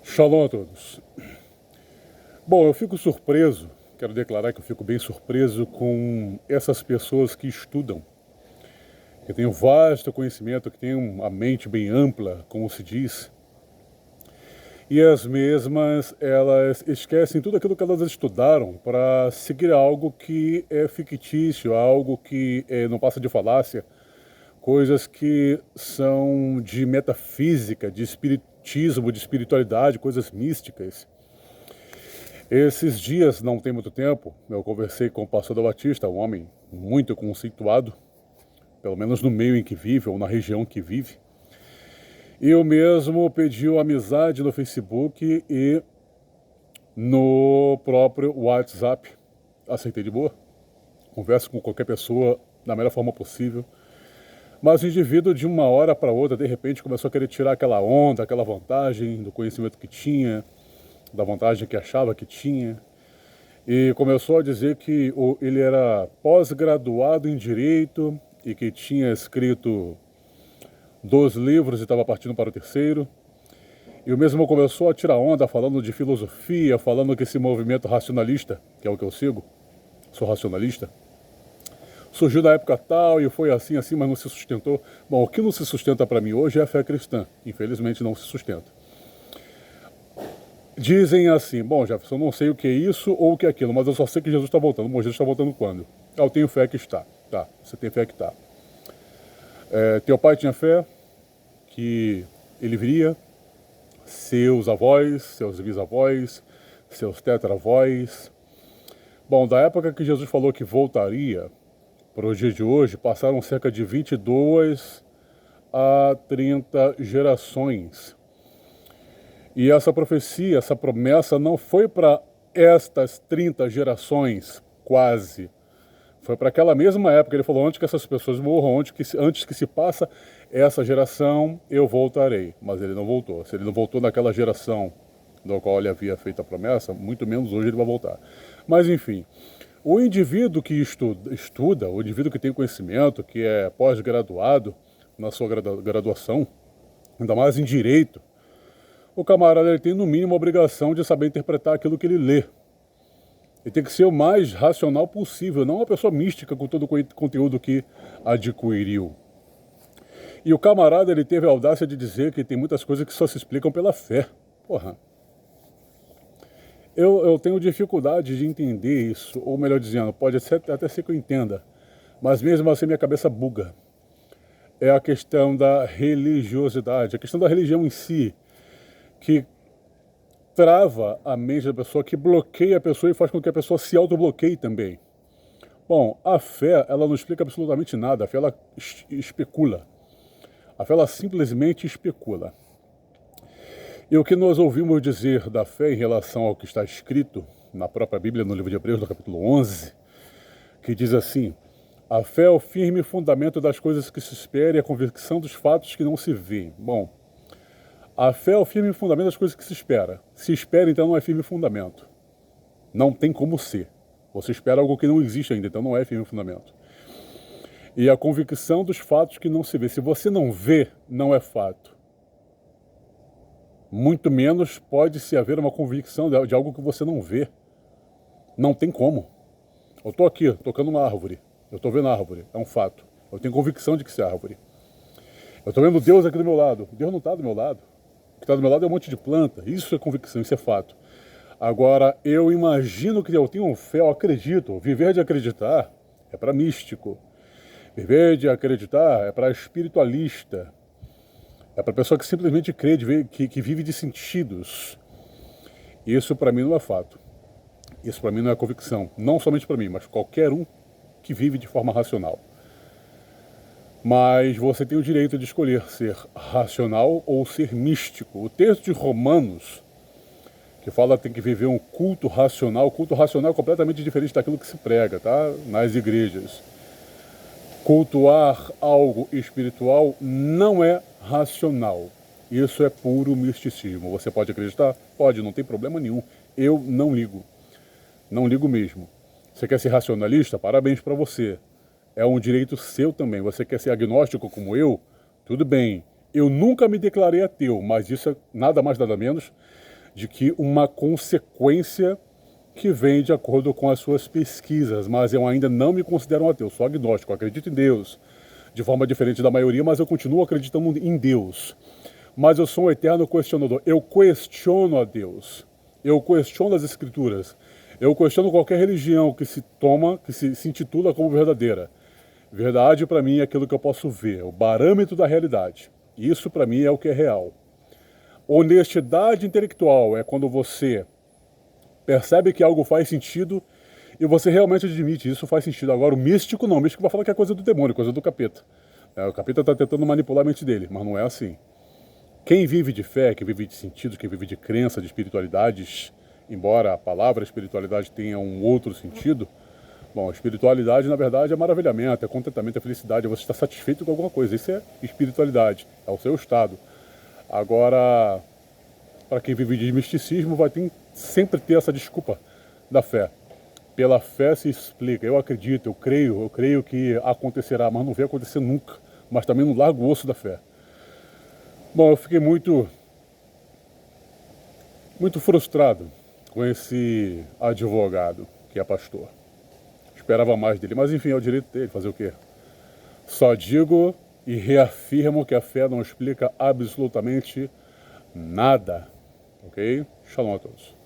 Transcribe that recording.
Shalom a todos. Bom, eu fico surpreso, quero declarar que eu fico bem surpreso com essas pessoas que estudam, que têm um vasto conhecimento, que têm uma mente bem ampla, como se diz, e as mesmas, elas esquecem tudo aquilo que elas estudaram para seguir algo que é fictício, algo que não passa de falácia, coisas que são de metafísica, de espiritismo, de espiritualidade, coisas místicas. Esses dias, não tem muito tempo, eu conversei com o pastor da Batista, um homem muito conceituado, pelo menos no meio em que vive, ou na região que vive. E eu mesmo pedi amizade no Facebook e no próprio WhatsApp. Aceitei de boa, converso com qualquer pessoa da melhor forma possível. Mas o indivíduo, de uma hora para outra, de repente, começou a querer tirar aquela onda, aquela vantagem do conhecimento que tinha, da vantagem que achava que tinha, e começou a dizer que ele era pós-graduado em Direito e que tinha escrito 2 livros e estava partindo para o 3º. E o mesmo começou a tirar onda, falando de filosofia, falando que esse movimento racionalista, que é o que eu sigo, sou racionalista, surgiu na época tal e foi assim, mas não se sustentou. Bom, o que não se sustenta para mim hoje é a fé cristã. Infelizmente não se sustenta. Dizem assim, bom, Jefferson, eu não sei o que é isso ou o que é aquilo, mas eu só sei que Jesus está voltando. Bom, Jesus está voltando quando? Eu tenho fé que está. Tá, você tem fé que está. Teu pai tinha fé que ele viria, seus avós, seus bisavós, seus tetravós. Bom, da época que Jesus falou que voltaria para o dia de hoje, passaram cerca de 22 a 30 gerações. E essa profecia, essa promessa não foi para estas 30 gerações, quase. Foi para aquela mesma época. Ele falou, antes que essas pessoas morram, antes que se passa essa geração, eu voltarei. Mas ele não voltou. Se ele não voltou naquela geração do qual ele havia feito a promessa, muito menos hoje ele vai voltar. Mas enfim, o indivíduo que estuda, o indivíduo que tem conhecimento, que é pós-graduado na sua graduação, ainda mais em Direito, o camarada ele tem no mínimo a obrigação de saber interpretar aquilo que ele lê. Ele tem que ser o mais racional possível, não uma pessoa mística com todo o conteúdo que adquiriu. E o camarada ele teve a audácia de dizer que tem muitas coisas que só se explicam pela fé. Porra. Eu tenho dificuldade de entender isso, ou melhor dizendo, pode até ser que eu entenda, mas mesmo assim minha cabeça buga. É a questão da religiosidade, a questão da religião em si, que trava a mente da pessoa, que bloqueia a pessoa e faz com que a pessoa se autobloqueie também. Bom, a fé, ela não explica absolutamente nada, a fé, ela especula. A fé, ela simplesmente especula. E o que nós ouvimos dizer da fé em relação ao que está escrito na própria Bíblia, no livro de Hebreus, no capítulo 11, que diz assim, a fé é o firme fundamento das coisas que se esperam e a convicção dos fatos que não se veem. Bom, a fé é o firme fundamento das coisas que se espera. Se espera, então, não é firme fundamento. Não tem como ser. Você espera algo que não existe ainda, então não é firme fundamento. E a convicção dos fatos que não se vê. Se você não vê, não é fato. Muito menos pode-se haver uma convicção de algo que você não vê. Não tem como. Eu estou aqui, tocando uma árvore. Eu estou vendo a árvore, é um fato. Eu tenho convicção de que isso é árvore. Eu estou vendo Deus aqui do meu lado. Deus não está do meu lado. O que está do meu lado é um monte de planta. Isso é convicção, isso é fato. Agora, eu imagino que eu tenho fé, eu acredito. Viver de acreditar é para místico. Viver de acreditar é para espiritualista. É para pessoa que simplesmente crê, que vive de sentidos. Isso para mim não é fato. Isso para mim não é convicção. Não somente para mim, mas qualquer um que vive de forma racional. Mas você tem o direito de escolher ser racional ou ser místico. O texto de Romanos, que fala que tem que viver um culto racional, o culto racional é completamente diferente daquilo que se prega, tá? Nas igrejas. Cultuar algo espiritual não é racional. Isso é puro misticismo. Você pode acreditar? Pode, não tem problema nenhum. Eu não ligo. Não ligo mesmo. Você quer ser racionalista? Parabéns para você. É um direito seu também. Você quer ser agnóstico como eu? Tudo bem. Eu nunca me declarei ateu, mas isso é nada mais nada menos de que uma consequência que vem de acordo com as suas pesquisas, mas eu ainda não me considero um ateu, sou agnóstico, acredito em Deus, de forma diferente da maioria, mas eu continuo acreditando em Deus. Mas eu sou um eterno questionador, eu questiono a Deus, eu questiono as Escrituras, eu questiono qualquer religião que se intitula como verdadeira. Verdade para mim é aquilo que eu posso ver, o parâmetro da realidade. Isso para mim é o que é real. Honestidade intelectual é quando você percebe que algo faz sentido e você realmente admite isso faz sentido. Agora o místico não, o místico vai falar que é coisa do demônio, coisa do capeta. O capeta está tentando manipular a mente dele, mas não é assim. Quem vive de fé, quem vive de sentido, quem vive de crença, de espiritualidades, embora a palavra espiritualidade tenha um outro sentido, bom, a espiritualidade na verdade é maravilhamento, é contentamento, é felicidade, é você estar satisfeito com alguma coisa, isso é espiritualidade, é o seu estado. Agora, para quem vive de misticismo, vai sempre ter essa desculpa da fé. Pela fé se explica, eu acredito, eu creio que acontecerá, mas não vai acontecer nunca, mas também não largo o osso da fé. Bom, eu fiquei muito frustrado com esse advogado que é pastor. Esperava mais dele, mas enfim, é o direito dele, fazer o quê? Só digo e reafirmo que a fé não explica absolutamente nada, ok? Shalom a todos.